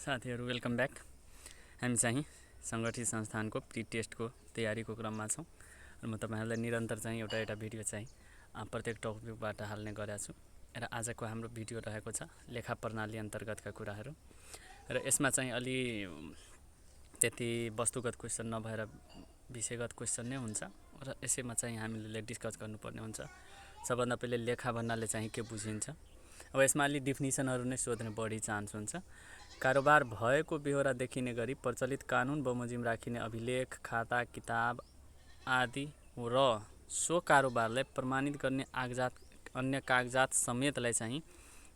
साथीहरु welcome back. हामी चाहिँ संगठित संस्थानको प्री टेस्टको तयारीको क्रममा छौं र म तपाईहरुलाई निरन्तर चाहिँ एउटा भिडियो चाहिँ प्रत्येक टपिकबाट हाल्ने गरेको छु र आजको हाम्रो भिडियो रहेको छ लेखा प्रणाली अन्तर्गतका कुराहरू र यसमा चाहिँ अलि त्यति वस्तुगत क्वेशन नभएर विषयगत क्वेशन नै हुन्छ र यसैमा चाहिँ हामीले डिस्कस गर्नुपर्ने हुन्छ। सबभन्दा पहिले लेखा भन्नाले चाहिँ के बुझिन्छ। अब यसमा अलि डेफिनिसनहरु नै सोध्ने बढी चान्स हुन्छ। कारोबार भएको बेहोरा देखिने गरी प्रचलित कानुन बमोजिम राखिने अभिलेख खाता किताब आदि र सो कारोबारलाई प्रमाणित गर्ने अन्य कागजात समेतलाई चाहिँ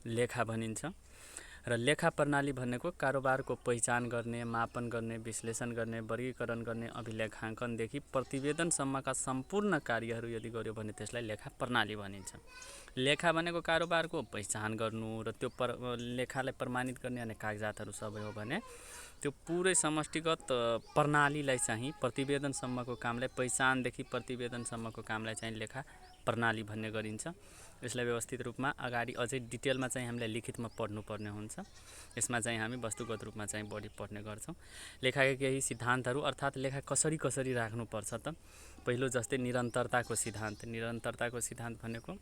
लेखा भनिन्छ र लेखा प्रणाली भनेको कारोबारको पहिचान गर्ने, मापन गर्ने, विश्लेषण गर्ने, वर्गीकरण गर्ने अभिलेखाङ्कनदेखि प्रतिवेदनसम्मका सम्पूर्ण कार्यहरू यदि गर्यो भने त्यसलाई लेखा प्रणाली भनिन्छ। लेखा भनेको कारोबारको पहिचान गर्नु र त्यो लेखालाई प्रमाणित गर्ने अन्य कागजातहरू सबै हो भने त्यो पुरै समष्टिगत प्रणालीलाई चाहिँ प्रतिवेदनसम्मको कामलाई पहिचानदेखि प्रतिवेदनसम्मको कामलाई चाहिँ लेखा प्रणाली भन्ने गरिन्छ। यसलाई व्यवस्थित रूपमा अगाडि अझै डिटेलमा चाहिँ हामीलाई लिखितमा पढ्नुपर्ने हुन्छ। यसमा चाहिँ हामी वस्तुगत रूपमा चाहिँ बढी पढ्ने गर्छौं। लेखाका केही सिद्धान्तहरू अर्थात् लेखा कसरी राख्नुपर्छ त। पहिलो जस्तै निरन्तरताको सिद्धान्त भनेको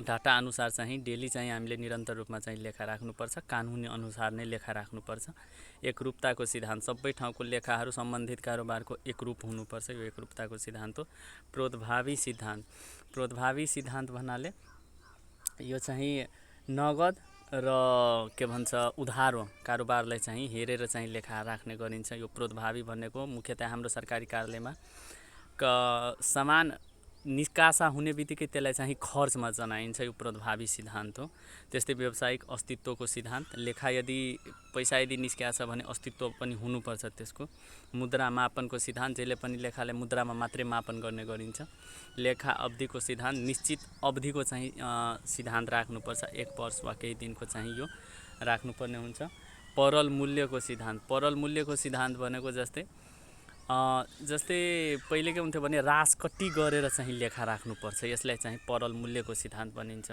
डाटा अनुसार चाहिँ डेली चाहिँ हामीले निरन्तर रूपमा चाहिँ लेखा राख्नुपर्छ, कानुनी अनुसार नै लेखा राख्नुपर्छ। एकरूपताको सिद्धान्त सबै ठाउँको लेखाहरू सम्बन्धित कारोबारको एकरूप हुनुपर्छ, यो एकरूपताको सिद्धान्त हो। प्रोद्भावी सिद्धान्त भन्नाले यो चाहिँ नगद र के भन्छ उधारो कारोबारलाई चाहिँ हेरेर चाहिँ लेखा राख्ने गरिन्छ। यो प्रोद्भावी भनेको मुख्यतया हाम्रो सरकारी कार्यालयमा सामान निकासा हुने बित्तिकै त्यसलाई चाहिँ खर्चमा जनाइन्छ, यो प्रोद्भावी सिद्धान्त हो। त्यस्तै व्यावसायिक अस्तित्वको सिद्धान्त, लेखा यदि पैसा यदि निस्किया छ भने अस्तित्व पनि हुनुपर्छ त्यसको। मुद्रा मापनको सिद्धान्त, जहिले पनि लेखालाई मुद्रामा मात्रै मापन गर्ने गरिन्छ। लेखा अवधिको सिद्धान्त, निश्चित अवधिको चाहिँ सिद्धान्त राख्नुपर्छ, 1 वर्ष वा केही दिनको चाहिँ यो राख्नुपर्ने हुन्छ। परल मूल्यको सिद्धान्त भनेको जस्तै पहिले के हुन्थ्यो भने रासकट्टी गरेर चाहिँ लेखा राख्नुपर्छ, यसलाई चाहिँ परल मूल्यको सिद्धान्त भनिन्छ।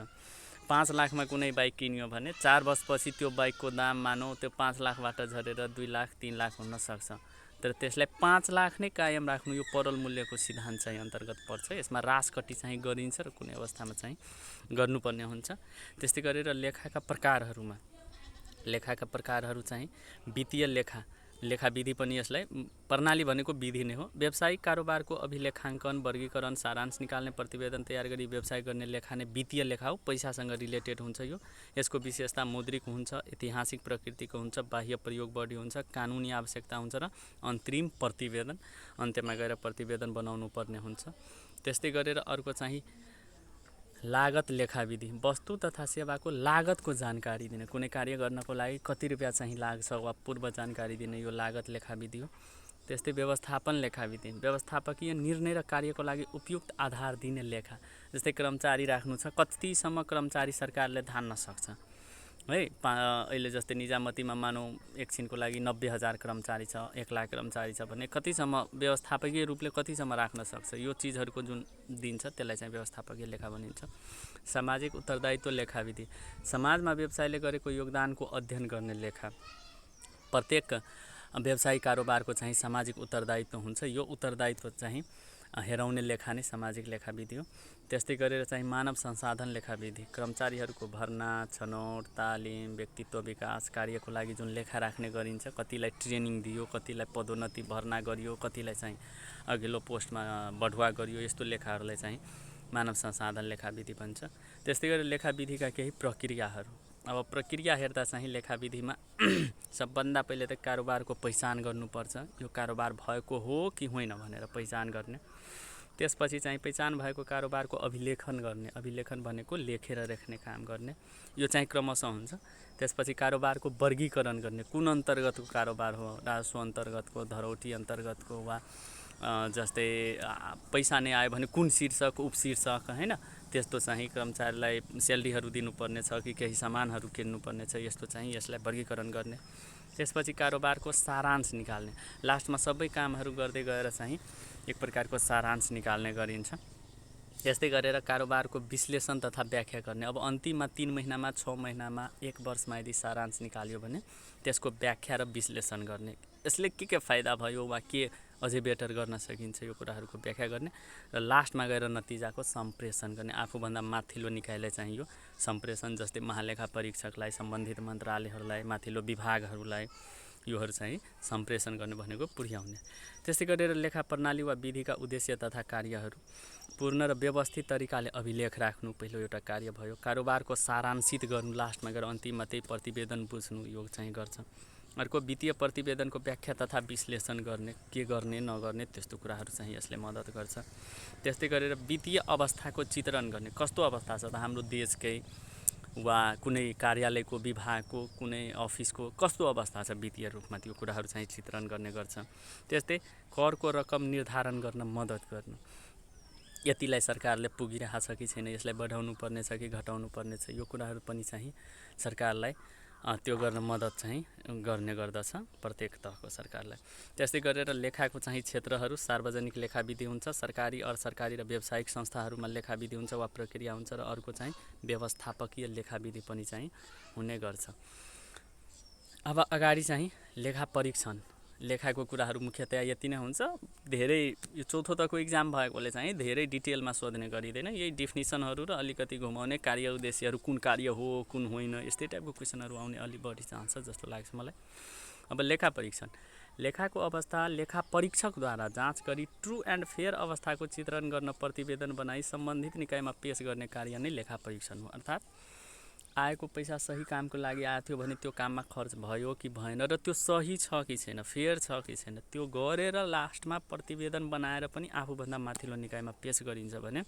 5 लाखमा कुनै बाइक किन्यो भने 4 वर्षपछि त्यो बाइकको दाम मानौ त्यो 5 लाखबाट झरेर 2 लाख 3 लाख हुन सक्छ, तर त्यसलाई 5 लाख नै कायम राख्नु यो परल मूल्यको सिद्धान्त चाहिँ अन्तर्गत पर्छ। यसमा रासकट्टी चाहिँ गरिन्छ र कुनै अवस्थामा चाहिँ गर्नुपर्ने हुन्छ। त्यस्तै गरेर लेखाका प्रकारहरू चाहिँ वित्तीय लेखा विधि पनि, यसलाई प्रणाली भनेको विधि नै हो। व्यावसायिक कारोबारको अभिलेखाङ्कन, वर्गीकरण, सारांश निकाल्ने, प्रतिवेदन तयार गरी व्यवसाय गर्ने लेखा नै वित्तीय लेखा हो। पैसासँग रिलेटेड हुन्छ यो। यसको विशेषता मौद्रिक हुन्छ, ऐतिहासिक प्रकृतिको हुन्छ, बाह्य प्रयोग बढी हुन्छ, कानुनी आवश्यकता हुन्छ र अन्तरिम प्रतिवेदन, अन्त्यमा गएर प्रतिवेदन बनाउनु पर्ने हुन्छ। त्यस्तै गरेर अर्को चाहिँ लागत लेखा विधि, वस्तु तथा सेवाको लागतको जानकारी दिने, कुनै कार्य गर्नको लागि कति रुपैयाँ चाहिँ लाग्छ वा पूर्व जानकारी दिने यो लागत लेखा विधि हो। त्यस्तै व्यवस्थापन लेखा विधि, व्यवस्थापकीय निर्णय र कार्यको लागि उपयुक्त आधार दिने लेखा। जस्तै कर्मचारी राख्नु छ, कतिसम्म कर्मचारी सरकारले धान्न सक्छ है। अहिले जस्तै निजामतीमा मानौ एकछिनको लागि 90,000 कर्मचारी छ, 1 लाख कर्मचारी छ भने कतिसम्म व्यवस्थापकीय रूपले कतिसम्म राख्न सक्छ, यो चिजहरूको जुन दिन्छ त्यसलाई चाहिँ व्यवस्थापकीय लेखा भनिन्छ। सामाजिक उत्तरदायित्व लेखा विधि, समाजमा व्यवसायले गरेको योगदानको अध्ययन गर्ने लेखा। प्रत्येक व्यवसायिक कारोबारको चाहिँ सामाजिक उत्तरदायित्व हुन्छ, यो उत्तरदायित्व चाहिँ हेराउने लेखा नै सामाजिक लेखा विधि हो। त्यस्तै गरेर चाहिँ मानव संसाधन लेखा विधि, कर्मचारीहरूको भर्ना, छनौट, तालिम, व्यक्तित्व विकास कार्यको लागि जुन लेखा राख्ने गरिन्छ, कतिलाई ट्रेनिङ दियो, कतिलाई पदोन्नति भर्ना गरियो, कतिलाई चाहिँ अघिल्लो पोस्टमा बढुवा गरियो, यस्तो लेखाहरूलाई चाहिँ मानव संसाधन लेखा विधि भन्छ। त्यस्तै गरेर लेखा विधिका केही प्रक्रियाहरू, अब प्रक्रिया हेर्दा चाहिँ लेखा विधिमा सबभन्दा पहिले त कारोबारको पहिचान गर्नुपर्छ, यो कारोबार भएको हो कि होइन भनेर पहिचान गर्ने। त्यसपछि चाहिँ पहिचान भएको कारोबारको अभिलेखन गर्ने, अभिलेखन भनेको लेखेर राख्ने काम गर्ने, यो चाहिँ क्रमशः हुन्छ। त्यसपछि कारोबारको वर्गीकरण गर्ने, कुन अन्तर्गतको कारोबार हो, राजस्व अन्तर्गतको, धरौटी अन्तर्गतको वा जस्तै पैसा नै आयो भने कुन शीर्षक उपशीर्षक हैन, त्यस्तो चाहिँ कर्मचारीलाई स्यालेरीहरू दिनुपर्ने छ कि केही सामानहरू किन्नुपर्ने छ, यस्तो चाहिँ यसलाई वर्गीकरण गर्ने। त्यसपछि कारोबारको सारांश निकाल्ने, लास्टमा सबै कामहरू गर्दै गएर चाहिँ एक प्रकारको सारांश निकाल्ने गरिन्छ। त्यस्तै गरेर कारोबारको विश्लेषण तथा व्याख्या गर्ने। अब अन्तिममा 3 महिनामा 6 महिनामा 1 वर्षमा यदि सारांश निकाल्यो भने त्यसको व्याख्या र विश्लेषण गर्ने, यसले के फाइदा भयो वा के अझै बेटर गर्न सकिन्छ यो कुराहरूको व्याख्या गर्ने र लास्टमा गएर नतिजाको सम्प्रेषण गर्ने। आफूभन्दा माथिल्लो निकायलाई चाहिँ यो सम्प्रेषण, जस्तै महालेखा परीक्षकलाई, सम्बन्धित मन्त्रालयहरूलाई, माथिल्लो विभागहरूलाई योहरू चाहिँ सम्प्रेषण गर्ने भनेको पुर्याउने। त्यस्तै गरेर लेखा प्रणाली वा विधिका उद्देश्य तथा कार्यहरू पूर्ण र व्यवस्थित तरिकाले अभिलेख राख्नु पहिलो एउटा कार्य भयो। कारोबारको सारांशित गर्नु, लास्टमा गएर अन्तिममा त्यही प्रतिवेदन बुझ्नु यो चाहिँ गर्छ। अर्को वित्तीय प्रतिवेदनको व्याख्या तथा विश्लेषण गर्ने, के गर्ने नगर्ने त्यस्तो कुराहरू चाहिँ यसले मद्दत गर्छ। त्यस्तै गरेर वित्तीय अवस्थाको चित्रण गर्ने, कस्तो अवस्था छ त हाम्रो देशकै वा कुनै कार्यालयको, विभागको, कुनै अफिसको कस्तो अवस्था छ वित्तीय रूपमा त्यो कुराहरू चाहिँ चित्रण गर्ने गर्छ। त्यस्तै करको रकम निर्धारण गर्न मद्दत गर्नु, यतिलाई सरकारले पुगिरहेको छ कि छैन, यसलाई बढाउनु पर्ने छ कि घटाउनु पर्ने छ, यो कुराहरू पनि चाहिँ सरकारलाई त्यो गर्न मद्दत चाहिँ गर्ने गर्दछ प्रत्येक तहको सरकारलाई। त्यस्तै गरेर लेखाको चाहिँ क्षेत्रहरू, सार्वजनिक लेखाविधि हुन्छ, सरकारी, अर्धसरकारी र व्यावसायिक संस्थाहरूमा लेखाविधि हुन्छ वा प्रक्रिया हुन्छ, र अर्को चाहिँ व्यवस्थापकीय लेखाविधि पनि चाहिँ हुने गर्छ। अब अगाडि चाहिँ लेखा परीक्षण, लेखाको कुराहरू मुख्यतया यति नै हुन्छ। धेरै यो चौथो तहको इक्जाम भएकोले चाहिँ धेरै डिटेलमा सोध्ने गरिँदैन, यही डेफिनेसनहरू र अलिकति घुमाउने, कार्य उद्देश्यहरू कुन कार्य हो कुन होइन, यस्तै टाइपको क्वेसनहरू आउने अलि बढी चान्स छ जस्तो लाग्छ मलाई। अब लेखा परीक्षण, लेखाको अवस्था लेखा परीक्षकद्वारा जाँच गरी ट्रु एन्ड फेयर अवस्थाको चित्रण गर्न प्रतिवेदन बनाई सम्बन्धित निकायमा पेश गर्ने कार्य नै लेखा परीक्षण हो। अर्थात् आएको पैसा सही कामको लागि आएको थियो भने त्यो काममा खर्च भयो कि भएन र त्यो सही छ कि छैन, फेयर छ कि छैन, त्यो गरेर लास्टमा प्रतिवेदन बनाएर पनि आफूभन्दा माथिल्लो निकायमा पेश गरिन्छ भने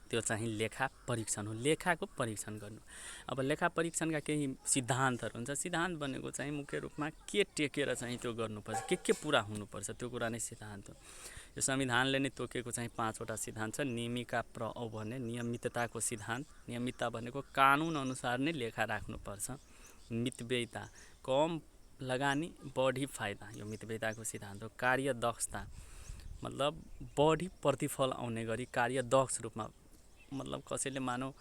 त्यो चाहिँ लेखा परीक्षण हो। लेखाको परीक्षण गर्नु। अब लेखा परीक्षणका केही सिद्धान्तहरू हुन्छ। सिद्धान्त भनेको चाहिँ मुख्य रूपमा के टेकेर चाहिँ त्यो गर्नुपर्छ, के पुरा हुनुपर्छ, त्यो कुरा नै सिद्धान्त हो। यो संविधानले नै तोकेको चाहिँ 5वटा सिद्धान्त छ। नियमिका प्रअ भने नियमितताको सिद्धान्त, नियमितता भनेको कानुन अनुसार नै लेखा राख्नुपर्छ। मितव्ययिता, कम लगानी बढी फाइदा, यो मितव्ययिताको सिद्धान्त हो। कार्यदक्षता मतलब बढी प्रतिफल आउने गरी कार्यदक्ष रूपमा, मतलब कसैले मानौ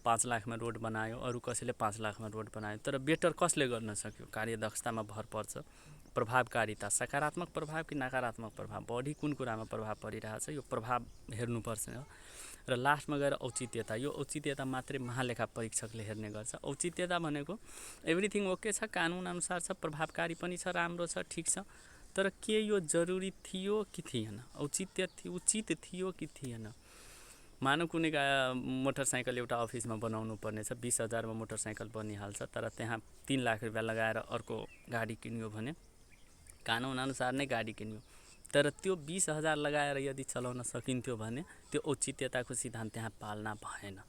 5 लाखमा रोड बनायो, अरू कसैले 5 लाखमा रोड बनायो, तर बेटर कसले गर्न सक्यो, कार्यदक्षतामा भर पर्छ। प्रभावकारिता, सकारात्मक प्रभाव कि नकारात्मक प्रभाव, बढी कुन कुरामा प्रभाव परिरहेछ यो प्रभाव हेर्नुपर्छ। र लास्टमा गएर औचित्यता, यो औचित्यता मात्रै महालेखा परीक्षकले हेर्ने गर्छ। औचित्यता भनेको एभ्रिथिङ ओके छ, कानुन अनुसार छ, प्रभावकारी पनि छ, राम्रो छ, ठिक छ, तर के यो जरुरी थियो कि थिएन, औचित्य उचित थियो कि थिएन। मानौ कुनै मोटरसाइकल एउटा अफिसमा बनाउनु पर्ने छ, 20,000 मा मोटरसाइकल बनिहाल्छ, तर त्यहाँ 3 लाख रुपियाँ लगाएर अर्को गाडी किन्यो भने कानुन अनुसार नै गाडी किन्यो, तर त्यो 20,000 लगाएर यदि चलाउन सकिन्थ्यो भने त्यो औचित्यताको सिद्धान्त त्यहाँ पालना भएन,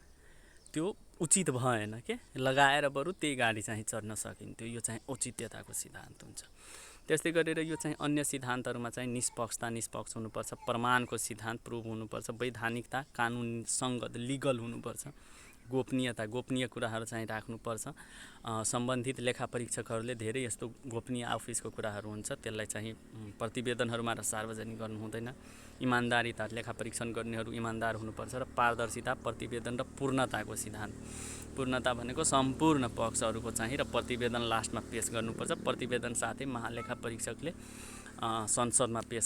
त्यो उचित भएन के, लगाएर बरु त्यही गाडी चाहिँ चढ्न सकिन्थ्यो। यो चाहिँ औचित्यताको सिद्धान्त हुन्छ। त्यस्तै गरेर यो चाहिँ अन्य सिद्धान्तहरूमा चाहिँ निष्पक्ष हुनुपर्छ, प्रमाणको सिद्धान्त प्रुभ हुनुपर्छ, वैधानिकता कानुन सङ्गत लिगल हुनुपर्छ, गोपनीय कुराहरू चाहिँ राख्नुपर्छ। सम्बन्धित लेखा परीक्षकहरूले धेरै यस्तो गोपनीय अफिसको कुराहरू हुन्छ त्यसलाई चाहिँ प्रतिवेदनहरूमा र सार्वजनिक गर्नु हुँदैन। इमान्दारिता, लेखा परीक्षण गर्नेहरू इमान्दार हुनुपर्छ, र पारदर्शिता, प्रतिवेदन र पूर्णताको सिद्धान्त। पूर्णता भनेको सम्पूर्ण पक्षहरूको चाहिँ र प्रतिवेदन लास्टमा पेश गर्नुपर्छ। प्रतिवेदन साथै महालेखा परीक्षकले संसदमा पेश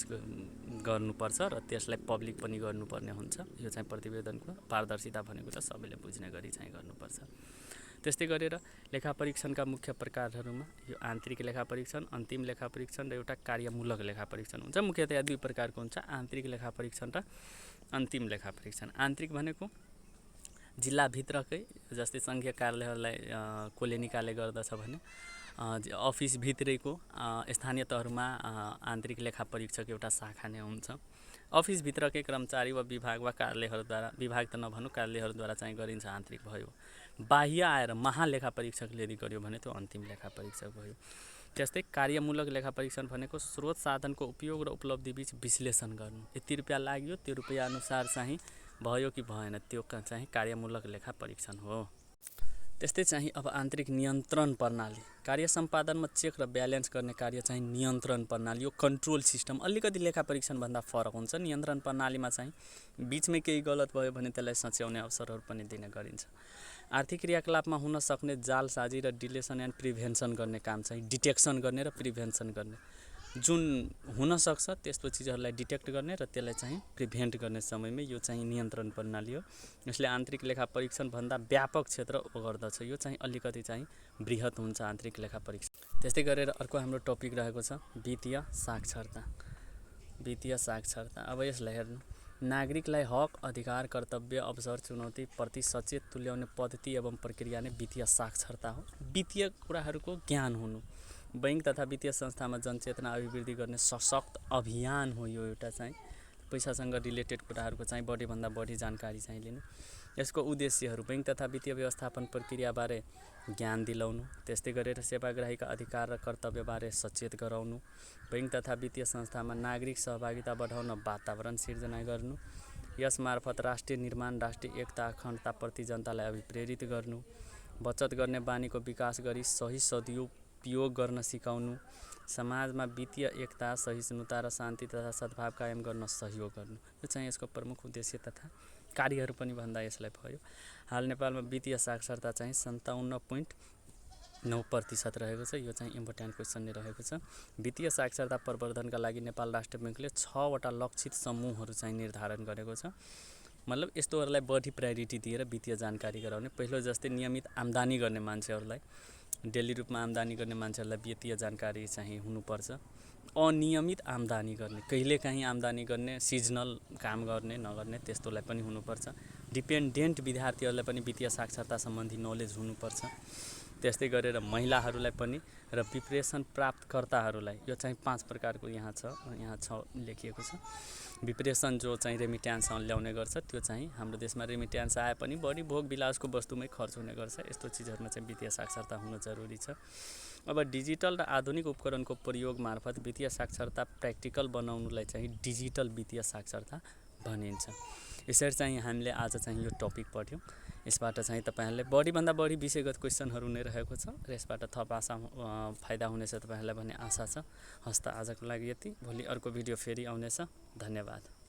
गर्नुपर्छ र त्यसलाई पब्लिक पनि गर्नुपर्ने हुन्छ। यो चाहिँ प्रतिवेदनको पारदर्शिता भनेको त सबैले बुझ्ने गरी चाहिँ गर्नुपर्छ। त्यस्तै गरेर लेखा परीक्षणका मुख्य प्रकारहरूमा यो आन्तरिक लेखा परीक्षण, अन्तिम लेखा परीक्षण र एउटा कार्यमूलक लेखा परीक्षण हुन्छ। मुख्यतया 2 प्रकारको हुन्छ, आन्तरिक लेखा परीक्षण र अन्तिम लेखा परीक्षण। आन्तरिक भनेको जिल्लाभित्रकै, जस्तै सङ्घीय कार्यालयहरूलाई कसले निकाले गर्दछ भने अफिसभित्रैको स्थानीय तहमा आन्तरिक लेखा परीक्षक एउटा शाखा नै हुन्छ। अफिसभित्रकै कर्मचारी वा विभाग वा कार्यालयहरूद्वारा, विभाग त नभनौँ, कार्यालयहरूद्वारा चाहिँ गरिन्छ आन्तरिक भयो। बाह्य आएर महालेखा परीक्षकले यदि गर्यो भने त्यो अन्तिम लेखा परीक्षक भयो। त्यस्तै कार्यमूलक लेखा परीक्षण भनेको स्रोत साधनको उपयोग र उपलब्धि बीच विश्लेषण गर्नु, यति रुपियाँ लाग्यो त्यो रुपियाँ अनुसार चाहिँ भयो कि भएन, त्यो चाहिँ कार्यमूलक लेखा परीक्षण हो। त्यस्तै चाहिँ अब आन्तरिक नियन्त्रण प्रणाली, कार्य सम्पादनमा चेक र ब्यालेन्स गर्ने कार्य चाहिँ नियन्त्रण प्रणाली, यो कन्ट्रोल सिस्टम अलिकति लेखा परीक्षणभन्दा फरक हुन्छ। नियन्त्रण प्रणालीमा चाहिँ बिचमै केही गलत भयो भने त्यसलाई सच्याउने अवसरहरू पनि दिने गरिन्छ। आर्थिक क्रियाकलापमा हुन सक्ने जालसाजी र डिलेसन एन्ड प्रिभेन्सन गर्ने काम चाहिँ डिटेक्सन गर्ने र प्रिभेन्सन गर्ने, जुन हुनसक्छ त्यस्तो चिजहरूलाई डिटेक्ट गर्ने र त्यसलाई चाहिँ प्रिभेन्ट गर्ने समयमै यो चाहिँ नियन्त्रण प्रणाली हो। यसले आन्तरिक लेखा परीक्षणभन्दा व्यापक क्षेत्र ओगर्दछ। यो चाहिँ अलिकति चाहिँ बृहत हुन्छ आन्तरिक लेखा परीक्षण। त्यस्तै गरेर अर्को हाम्रो टपिक रहेको छ वित्तीय साक्षरता। वित्तीय साक्षरता, अब यसलाई हेर्नु, नागरिकलाई हक, अधिकार, कर्तव्य, अवसर, चुनौती प्रति सचेत तुल्याउने पद्धति एवं प्रक्रिया नै वित्तीय साक्षरता हो। वित्तीय कुराहरूको ज्ञान हुनु, बैंक तथा वित्तीय संस्थामा जनचेतना अभिवृद्धि गर्ने सशक्त अभियान हो यो एउटा चाहिँ। पैसासँग रिलेटेड कुराहरूको चाहिँ बढीभन्दा बढी जानकारी चाहिँ लिनु। यसको उद्देश्यहरू बैंक तथा वित्तीय व्यवस्थापन प्रक्रियाबारे ज्ञान दिलाउनु, त्यस्तै गरेर सेवाग्राहीका अधिकार र कर्तव्यबारे सचेत गराउनु, बैंक तथा वित्तीय संस्थामा नागरिक सहभागिता बढाउन वातावरण सिर्जना गर्नु, यसमार्फत राष्ट्रिय निर्माण, राष्ट्रिय एकता, अखण्डताप्रति जनतालाई अभिप्रेरित गर्नु, बचत गर्ने बानीको विकास गरी सही सदुपयोग गर्न सिकाउनु, समाजमा वित्तीय एकता, सहिष्णुता र शान्ति तथा सद्भाव कायम गर्न सहयोग गर्नु। यो चाहिँ यसको प्रमुख उद्देश्य तथा कार्यहरू पनि भन्दा यसलाई भयो। हाल नेपालमा वित्तीय साक्षरता चाहिँ 57.9% रहेको छ। यो चाहिँ इम्पोर्टेन्ट क्वेसन नै रहेको छ। वित्तीय साक्षरता प्रवर्धनका लागि नेपाल राष्ट्र बैंकले 6वटा लक्षित समूहहरू चाहिँ निर्धारण गरेको छ। मतलब यस्तोहरूलाई बढी प्रायोरिटी दिएर वित्तीय जानकारी गराउने। पहिलो जस्तै नियमित आम्दानी गर्ने मान्छेहरूलाई, डेली रूपमा आम्दानी गर्ने मान्छेहरूलाई वित्तीय जानकारी चाहिँ हुनुपर्छ। अनियमित आम्दानी गर्ने, कहिलेकाहीँ आम्दानी गर्ने, सिजनल काम गर्ने नगर्ने त्यस्तोलाई पनि हुनुपर्छ। डिपेन्डेन्ट विद्यार्थीहरूलाई पनि वित्तीय साक्षरता सम्बन्धी नलेज हुनुपर्छ। त्यस्तै गरेर महिलाहरूलाई पनि र विप्रेसन प्राप्तकर्ताहरूलाई, यो चाहिँ 5 प्रकारको यहाँ छ लेखिएको छ। विप्रेसन जो चाहिँ रेमिट्यान्स ल्याउने गर्छ, त्यो चाहिँ हाम्रो देशमा रेमिट्यान्स आए पनि बढी भोग विलासको वस्तुमै खर्च हुने गर्छ। यस्तो चिजहरूमा चाहिँ वित्तीय साक्षरता हुनु जरुरी छ। अब डिजिटल र आधुनिक उपकरणको प्रयोग मार्फत वित्तीय साक्षरता प्र्याक्टिकल बनाउनुलाई चाहिँ डिजिटल वित्तीय साक्षरता भनिन्छ। यसरी चाहिँ हामीले आज चाहिँ यो टपिक पढ्यौँ। यसबाट चाहिँ तपाईँहरूले बढीभन्दा बढी विषयगत क्वेसनहरू नै रहेको छ र यसबाट थप फाइदा हुनेछ तपाईँहरूलाई भन्ने आशा छ। हस्त आजको लागि यति। भोलि अर्को भिडियो फेरि आउनेछ। धन्यवाद।